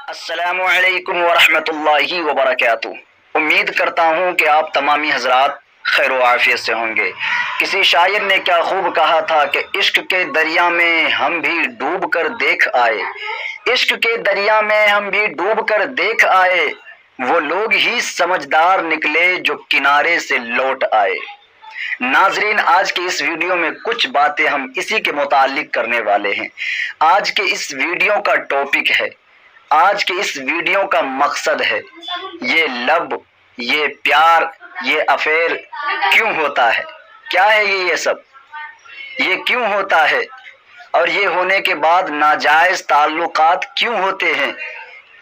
अस्सलामु अलैकुम वरहमतुल्लाहि वबरकातुहू। उम्मीद करता हूँ कि आप तमामी हजरात खैर व आफियत से होंगे। किसी शायर ने क्या खूब कहा था कि इश्क के दरिया में हम भी डूब कर देख आए, इश्क के दरिया में हम भी डूब कर देख आए, वो लोग ही समझदार निकले जो किनारे से लौट आए। नाजरीन, आज के इस वीडियो में कुछ बातें हम इसी के मुतालिक करने वाले हैं। आज के इस वीडियो का टॉपिक है, आज के इस वीडियो का मकसद है, ये लब, ये प्यार, ये अफेयर क्यों होता है, क्या है ये सब, ये क्यों होता है और ये होने के बाद नाजायज़ ताल्लुकात क्यों होते हैं,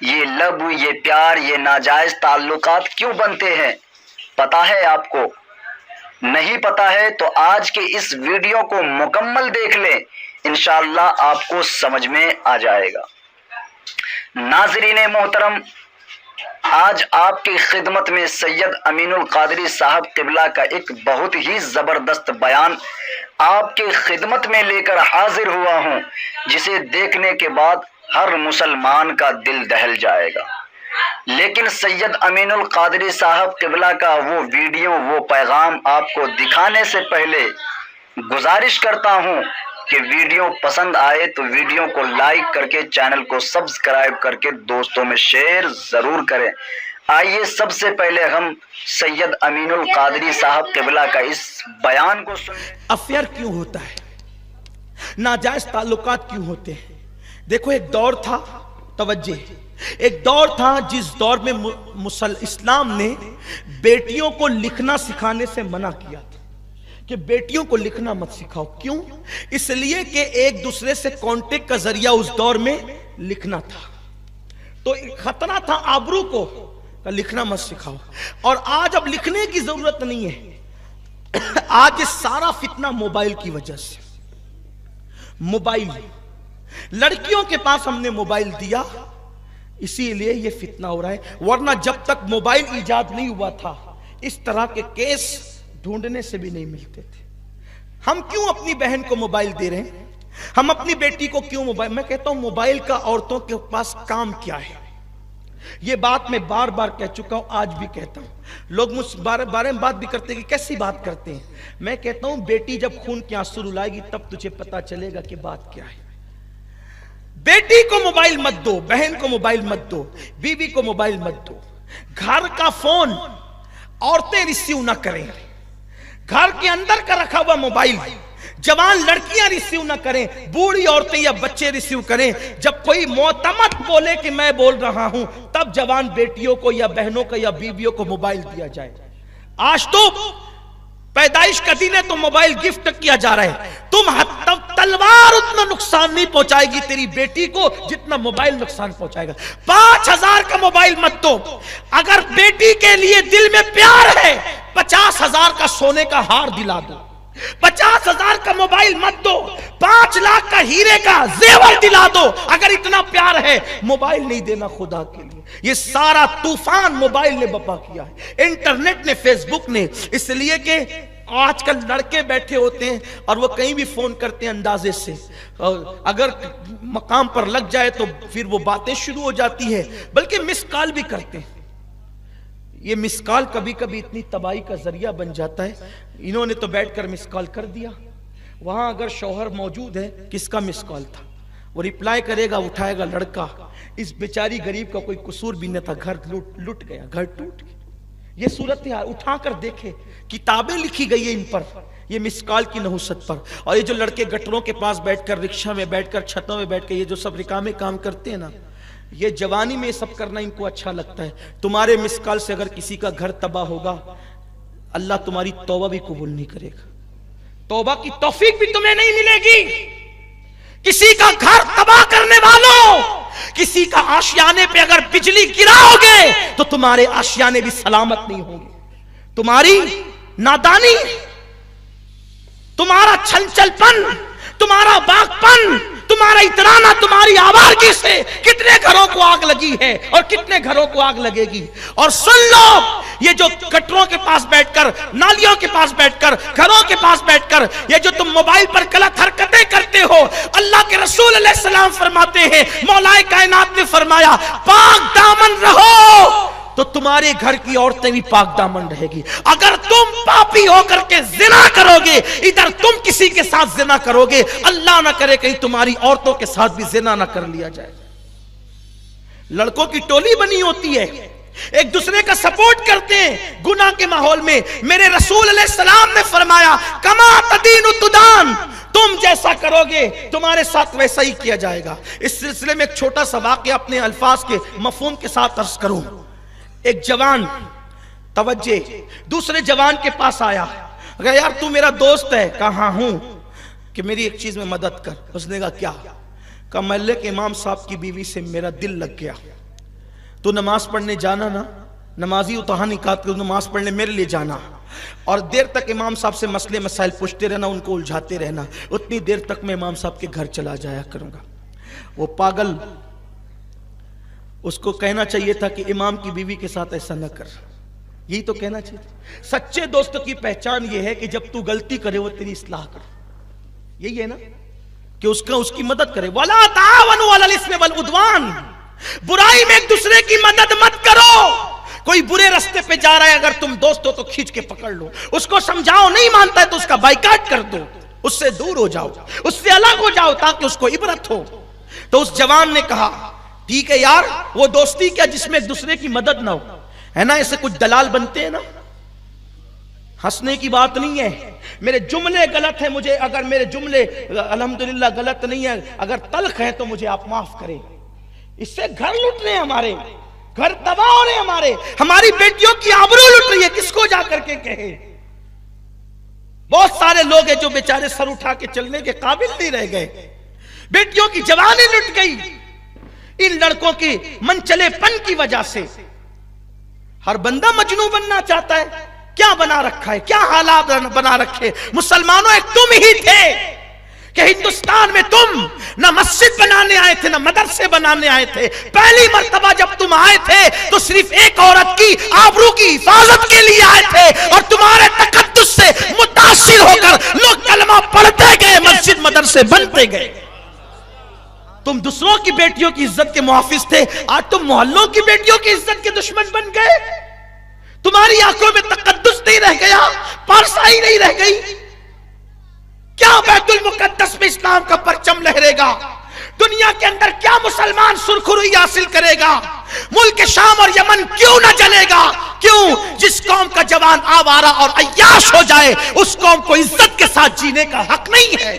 ये लब, ये प्यार, ये नाजायज़ ताल्लुकात क्यों बनते हैं। पता है आपको? नहीं पता है तो आज के इस वीडियो को मुकम्मल देख लें, इंशाअल्लाह आपको समझ में आ जाएगा। नाज़रीन मोहतरम, आज आपकी खिदमत में सैयद अमीनुल कादरी साहब क़िबला का एक बहुत ही ज़बरदस्त बयान आपके खिदमत में लेकर हाजिर हुआ हूँ, जिसे देखने के बाद हर मुसलमान का दिल दहल जाएगा। लेकिन सैयद अमीनुल कादरी साहब क़िबला का वो वीडियो, वो पैगाम आपको दिखाने से पहले गुजारिश करता हूँ कि वीडियो पसंद आए तो वीडियो को लाइक करके चैनल को सब्सक्राइब करके दोस्तों में शेयर ज़रूर करें। आइए सबसे पहले हम सैयद अमीनुल कादरी साहब क़िबला का इस बयान को सुन। अफेयर क्यों होता है, नाजायज ताल्लुकात क्यों होते हैं। देखो, एक दौर था, तवज्जो, एक दौर था जिस दौर में इस्लाम ने बेटियों को लिखना सिखाने से मना किया था कि बेटियों को लिखना मत सिखाओ। क्यों? इसलिए कि एक दूसरे से कांटेक्ट का जरिया उस दौर में लिखना था, तो खतरा था आबरू को, लिखना मत सिखाओ। और आज अब लिखने की जरूरत नहीं है। आज ये सारा फितना मोबाइल की वजह से, मोबाइल, लड़कियों के पास हमने मोबाइल दिया, इसीलिए ये फितना हो रहा है। वरना जब तक मोबाइल इजाद नहीं हुआ था, इस तरह के केस ढूंढने से भी नहीं मिलते थे। हम क्यों अपनी बहन को मोबाइल दे रहे हैं, हम अपनी बेटी को क्यों मोबाइल। मैं कहता हूं, मोबाइल का औरतों के पास काम क्या है। ये बात मैं बार बार कह चुका हूं, आज भी कहता हूं। लोग मुझ बारे में बात भी करते हैं कि कैसी बात करते हैं। मैं कहता हूं, बेटी जब खून के आंसू रुलाएगी तब तुझे पता चलेगा कि बात क्या है। बेटी को मोबाइल मत दो, बहन को मोबाइल मत दो, बीवी को मोबाइल मत दो। घर का फोन औरतें रिसीव ना करें, घर के अंदर का रखा हुआ मोबाइल जवान लड़कियां रिसीव ना करें, बूढ़ी औरतें या बच्चे रिसीव करें। जब कोई मोतमद बोले कि मैं बोल रहा हूं, तब जवान बेटियों को या बहनों को या बीवियों को मोबाइल दिया जाए। आज तो पैदाइश का दिन है तो मोबाइल गिफ्ट किया जा रहा है। तुम तब तलवार उतना नुकसान नहीं पहुंचाएगी तेरी बेटी को जितना मोबाइल नुकसान पहुंचाएगा। 5,000 का मोबाइल मत दो। अगर बेटी के लिए दिल में प्यार है, 50,000 का सोने का हार दिला दो। 50,000 का मोबाइल मत दो, 5 लाख का हीरे का जेवर दिला दो। अगर इतना प्यार है, मोबाइल नहीं देना खुदा के लिए। ये सारा तूफान मोबाइल ने बपा किया है, इंटरनेट ने, फेसबुक ने। इसलिए कि आजकल लड़के बैठे होते हैं और वो कहीं भी फोन करते हैं अंदाजे से, अगर मकाम पर लग जाए तो फिर वो बातें शुरू हो जाती है, बल्कि मिस कॉल भी करते हैं। ये मिस कॉल कभी कभी इतनी तबाही का जरिया बन जाता है। इन्होंने तो बैठकर मिस कॉल कर दिया, वहां अगर शौहर मौजूद है, किसका मिस कॉल था, वो रिप्लाई करेगा, उठाएगा लड़का। इस बेचारी गरीब का कोई कसूर भी न था, घर लुट गया, घर टूट गया। ये सूरत है, उठाकर देखे, किताबें लिखी गई है इन पर, ये मिस कॉल की नहुसत पर। और ये जो लड़के गटरों के पास बैठकर, रिक्शा में बैठकर, छतों में बैठकर ये जो सब रिकामे काम करते हैं ना, ये जवानी में सब करना इनको अच्छा लगता है। तुम्हारे मिस कॉल से अगर किसी का घर तबाह होगा, अल्लाह तुम्हारी तौबा भी कबूल नहीं करेगा, तौबा की तौफीक भी तुम्हें नहीं मिलेगी। किसी का घर तबाह करने वालों, किसी का आशियाने पे अगर बिजली गिराओगे तो तुम्हारे आशियाने भी सलामत नहीं होंगे। तुम्हारी नादानी, तुम्हारा छलछलपन, तुम्हारा बागपन, तुम्हारा इतराना, तुम्हारी आवारगी से कितने घरों को आग लगी है और कितने घरों को आग लगेगी। और सुन लो, ये जो गटरों के पास बैठकर, नालियों के पास बैठकर, घरों के पास बैठकर ये जो तुम मोबाइल पर गलत हरकतें करते हो, अल्लाह के रसूल अलैहि सलाम फरमाते हैं, मौलाए कायनात ने फरमाया, पाक दामन रहो तो तुम्हारे घर की औरतें भी पाक दामन रहेगी। अगर तुम पापी होकर के जिना करोगे, इधर तुम किसी के साथ जिना करोगे, अल्लाह ना करे कहीं तुम्हारी औरतों के साथ भी जिना ना कर लिया जाए। लड़कों की टोली बनी होती है, एक दूसरे का सपोर्ट करते हैं गुनाह के माहौल में। मेरे रसूल अलैहि सलाम ने फरमाया, कमा तदीनु तुदान, तुम जैसा करोगे तुम्हारे साथ वैसा ही किया जाएगा। इस सिलसिले में एक छोटा सा वाक़या अपने अल्फाज के मफहूम के साथ अर्ज करूं। एक जवान, तवज्जे, दूसरे जवान के पास आया, अगर यार तू मेरा दोस्त है, कहा हूं कि मेरी एक चीज में मदद कर। उसने कहा क्या? कहा महल्ले के इमाम साहब की बीवी से मेरा दिल लग गया, तू नमाज पढ़ने जाना ना, नमाजी उतहा निकाल के नमाज पढ़ने मेरे लिए जाना, और देर तक इमाम साहब से मसले मसाइल पूछते रहना, उनको उलझाते रहना, उतनी देर तक मैं इमाम साहब के घर चला जाया करूंगा। वो पागल, उसको कहना चाहिए था कि इमाम की बीवी के साथ ऐसा न कर, यही तो कहना चाहिए। सच्चे दोस्त की पहचान यह है कि जब तू गलती करे वो तेरी इस्लाह करे, यही है ना, कि उसकी मदद करे। वला तावनु अलल इस्मि वल उद्वान, बुराई में एक दूसरे की मदद मत करो। कोई बुरे रास्ते पे जा रहा है, अगर तुम दोस्त हो तो खींच के पकड़ लो, उसको समझाओ, नहीं मानता है तो उसका बाइकाट कर दो, उससे दूर हो जाओ, उससे अलग हो जाओ, ताकि उसको इबरत हो। तो उस जवान ने कहा, ठीक है यार, वो दोस्ती क्या जिसमें एक दूसरे की मदद ना हो, है ना, ऐसे कुछ दलाल बनते हैं ना। हंसने की बात नहीं है, मेरे जुमले गलत है, मुझे अगर मेरे जुमले अल्हम्दुलिल्लाह गलत नहीं है, अगर तल्ख है तो मुझे आप माफ करें। इससे घर लुट रहे हैं, हमारे घर तबाह हो रहे हैं, हमारी बेटियों की आबरू लुट रही है, किसको जाकर के कहे। बहुत सारे लोग हैं जो बेचारे सर उठा के चलने के काबिल नहीं रह गए, बेटियों की जवानी लुट गई इन लड़कों की मनचलेपन की वजह से। हर बंदा मजनू बनना चाहता है, क्या बना रखा है, क्या हालात बना रखे। मुसलमानों, एक तुम ही थे कि हिंदुस्तान में तुम न मस्जिद बनाने आए थे, न मदरसे बनाने आए थे। पहली मर्तबा जब तुम आए थे तो सिर्फ एक औरत की आबरू की हिफाजत के लिए आए थे, और तुम्हारे तकद्दुस से मुतासिर होकर लोग कलमा पढ़ते गए, मस्जिद मदरसे बनते गए। तुम दूसरों की बेटियों की इज्जत के मुहाफिज थे, आज तुम मोहल्लों की बेटियों की इज्जत के दुश्मन बन गए। तुम्हारी आंखों में तकद्दुस नहीं रह गया, पारसाई नहीं रह गई। क्या बैतुल मुकद्दस में इस्लाम का परचम लहरेगा? दुनिया के अंदर क्या मुसलमान सुरखुरुई हासिल करेगा? मुल्क शाम और यमन क्यों न जलेगा? क्यों? जिस कौम का जवान आवारा और अय्याश हो जाए, उस कौम को इज्जत के साथ जीने का हक नहीं है।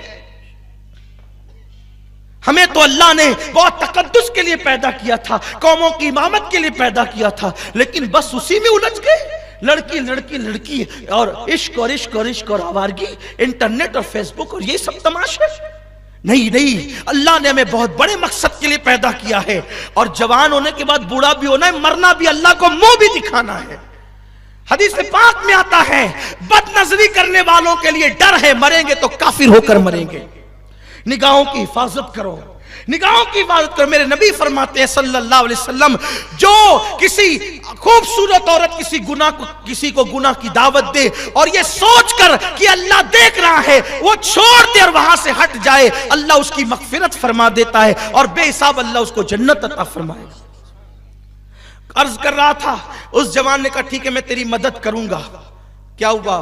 हमें तो अल्लाह ने बहुत तकद्दुस के लिए पैदा किया था, कौमों की इमामत के लिए पैदा किया था, लेकिन बस उसी में उलझ गए। लड़की लड़की लड़की और इश्क और इश्क और इश्क और आवारगी, इंटरनेट और फेसबुक और ये सब तमाशे। नहीं नहीं, अल्लाह ने हमें बहुत बड़े मकसद के लिए पैदा किया है, और जवान होने के बाद बूढ़ा भी होना है, मरना भी, अल्लाह को मुंह भी दिखाना है। हदीस पाक में आता है, बदनजरी करने वालों के लिए डर है, मरेंगे तो काफिर होकर मरेंगे। निगाहों की हिफाजत करो, निगाहों की हिफाजत करो। मेरे नबी फरमाते हैं सल्लल्लाहु अलैहि वसल्लम, जो किसी खूबसूरत औरत किसी को गुनाह की दावत दे और ये सोचकर कि अल्लाह देख रहा है, वो छोड़ दे और वहां से हट जाए, अल्लाह उसकी मगफिरत फरमा देता है और बेहिसाब अल्लाह उसको जन्नत अता फरमाएगा। अर्ज कर रहा था, उस जवान ने कहा ठीक है मैं तेरी मदद करूंगा। क्या हुआ?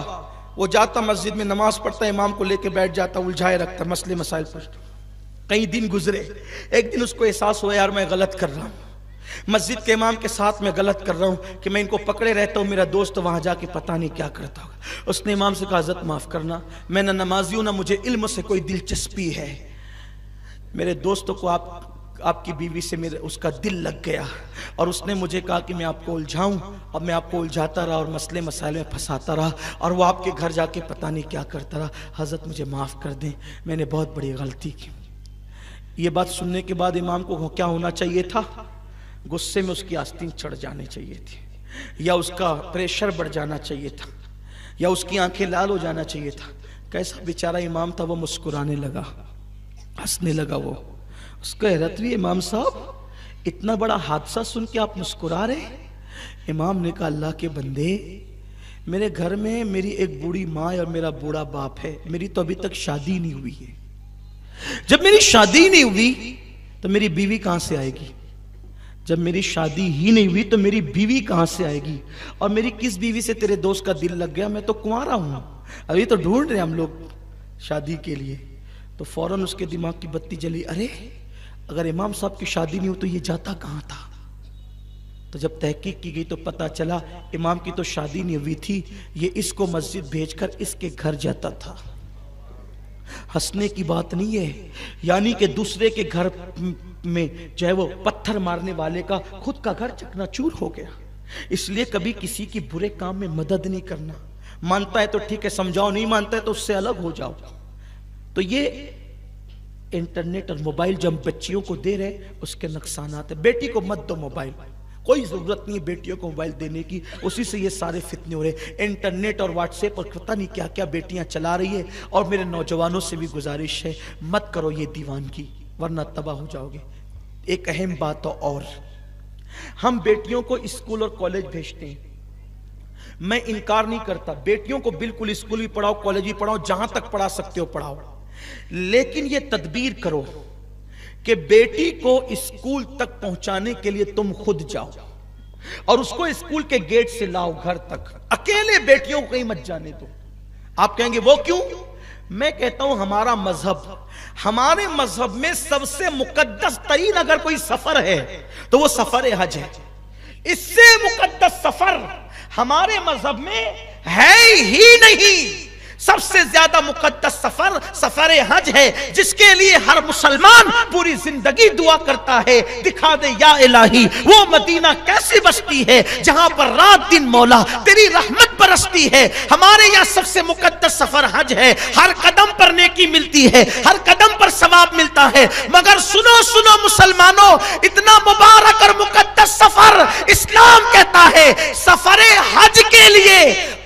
वो जाता मस्जिद में नमाज पढ़ता, इमाम को लेके बैठ जाता, उलझाए रखता, मसले मसाइल पूछता। कई दिन गुजरे, एक दिन उसको एहसास हुआ यार मैं गलत कर रहा हूँ, मस्जिद के इमाम के साथ मैं गलत कर रहा हूँ कि मैं इनको पकड़े रहता हूँ, मेरा दोस्त वहां जाके पता नहीं क्या करता होगा। उसने इमाम से कहा हज़रत माफ करना, मैं ना नमाजी हूं ना मुझे इल्म से कोई दिलचस्पी है, मेरे दोस्तों को आपकी बीवी से मेरे उसका दिल लग गया और उसने मुझे कहा कि मैं आपको उलझाऊं, और मैं आपको उलझाता रहा और मसले मसाइल में फंसाता रहा, और वो आपके घर जाके पता नहीं क्या करता रहा। हज़रत मुझे माफ़ कर दें, मैंने बहुत बड़ी गलती की। ये बात सुनने के बाद इमाम को क्या होना चाहिए था? गुस्से में उसकी आस्तीन चढ़ जानी चाहिए थी, या उसका प्रेशर बढ़ जाना चाहिए था, या उसकी आंखें लाल हो जाना चाहिए था। कैसा बेचारा इमाम था, वो मुस्कुराने लगा। हंसने लगा वो। उसको हैरत हुई, इमाम साहब इतना बड़ा हादसा सुन के आप मुस्कुरा रहे? इमाम ने कहा, अल्लाह के बंदे, मेरे घर में मेरी एक बूढ़ी माँ और मेरा बूढ़ा बाप है, मेरी तो अभी तक शादी नहीं हुई है। जब मेरी शादी नहीं हुई तो मेरी बीवी कहां से आएगी? जब मेरी शादी ही नहीं हुई तो मेरी बीवी कहां से आएगी? और मेरी किस बीवी से तेरे दोस्त का दिल लग गया? मैं तो कुंवारा हूं, अभी तो ढूंढ रहे हम लोग शादी के लिए। तो फौरन उसके दिमाग की बत्ती जली, अरे अगर इमाम साहब की शादी नहीं हुई तो ये जाता कहां था? तो जब तहकीक की गई तो पता चला इमाम की तो शादी नहीं हुई थी, ये इसको मस्जिद भेजकर इसके घर जाता था। हंसने की बात नहीं है, यानी कि दूसरे के घर में जो है वो पत्थर मारने वाले का खुद का घर चकनाचूर हो गया। इसलिए कभी किसी की बुरे काम में मदद नहीं करना। मानता है तो ठीक है समझाओ, नहीं मानता है तो उससे अलग हो जाओ। तो ये इंटरनेट और मोबाइल जब बच्चियों को दे रहे उसके नुकसानात है। बेटी को मत दो मोबाइल, कोई जरूरत नहीं है बेटियों को मोबाइल देने की, उसी से ये सारे फितने हो रहे। इंटरनेट और व्हाट्सएप और पता नहीं क्या क्या बेटियां चला रही है। और मेरे नौजवानों से भी गुजारिश है, मत करो ये दीवानगी, वरना तबाह हो जाओगे। एक अहम बात तो और, हम बेटियों को स्कूल और कॉलेज भेजते हैं, मैं इनकार नहीं करता, बेटियों को बिल्कुल स्कूल भी पढ़ाओ, कॉलेज भी पढ़ाओ, जहां तक पढ़ा सकते हो पढ़ाओ। लेकिन ये तदबीर करो कि बेटी को स्कूल तक पहुंचाने के लिए तुम खुद जाओ और उसको स्कूल के गेट से लाओ घर तक। अकेले बेटियों को कहीं मत जाने दो। आप कहेंगे वो क्यों? मैं कहता हूं हमारा मजहब, हमारे मजहब में सबसे मुकद्दस तरीन अगर कोई सफर है तो वो सफर हज है। इससे मुकद्दस सफर हमारे मजहब में है ही नहीं। सबसे ज्यादा मुकद्दस सफर सफर हज है, जिसके लिए हर मुसलमान पूरी जिंदगी दुआ करता है, दिखा दे या इलाही वो मदीना कैसी बस्ती है जहां पर रात दिन मौला तेरी रहमत बरसती है। हमारे यहाँ सबसे मुकद्दस सफर हज है। हर कदम पर नेकी मिलती है, हर कदम पर सवाब मिलता है। मगर सुनो सुनो मुसलमानों, इतना मुबारक और मुकद्दस सफर इस्लाम कहता है सफर हज के लिए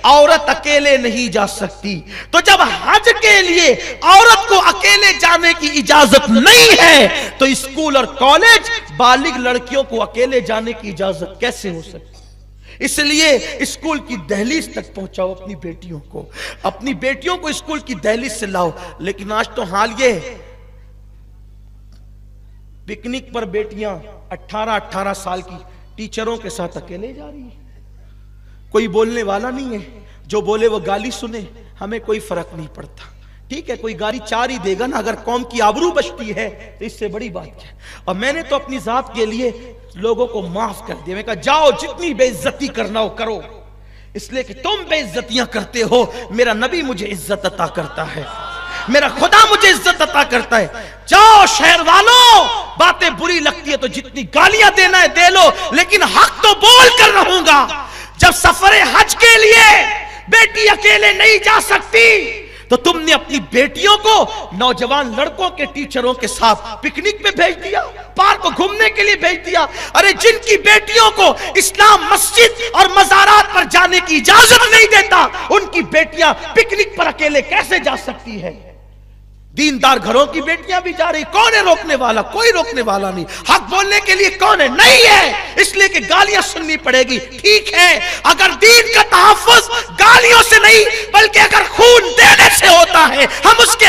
औरत अकेले नहीं जा सकती। तो जब हज के लिए औरत को अकेले जाने की इजाजत नहीं है तो स्कूल और कॉलेज बालिग लड़कियों को अकेले जाने की इजाजत कैसे हो सकती? इसलिए स्कूल की दहलीज तक पहुंचाओ अपनी बेटियों को, अपनी बेटियों को स्कूल की दहलीज से लाओ। लेकिन आज तो हाल ये, पिकनिक पर बेटियां 18-18 साल की टीचरों के साथ अकेले जा रही है, कोई बोलने वाला नहीं है, जो बोले वो गाली सुने, हमें कोई फर्क नहीं पड़ता। ठीक है, कोई गाली चार ही देगा ना, अगर कौम की आबरू बचती है तो इससे बड़ी बात क्या। और मैंने तो अपनी जात के लिए लोगों को माफ कर दिया। मैं कहा जाओ जितनी बेइज्जती करना हो करो, इसलिए कि तुम बेइज्जतियां करते हो, मेरा नबी मुझे इज्जत अता करता है, मेरा खुदा मुझे इज्जत अता करता है। जाओ शहर वालों, बातें बुरी लगती है तो जितनी गालियां देना है दे लो, लेकिन हक तो बोल कर रहूंगा। जब सफर हज के लिए बेटी अकेले नहीं जा सकती तो तुमने अपनी बेटियों को नौजवान लड़कों के टीचरों के साथ पिकनिक में भेज दिया, पार्क घूमने के लिए भेज दिया। अरे जिनकी बेटियों को इस्लाम मस्जिद और मज़ारात पर जाने की इजाजत नहीं देता, उनकी बेटियां पिकनिक पर अकेले कैसे जा सकती है? दीनदार घरों की बेटियां भी जा रही, कौन है रोकने वाला? कोई रोकने वाला नहीं। हक बोलने के लिए कौन है? नहीं है, इसलिए कि गालियां सुननी पड़ेगी। ठीक है, अगर दीन का तहफ्फुज़ गालियों से नहीं बल्कि अगर खून देने से होता है, हम उसके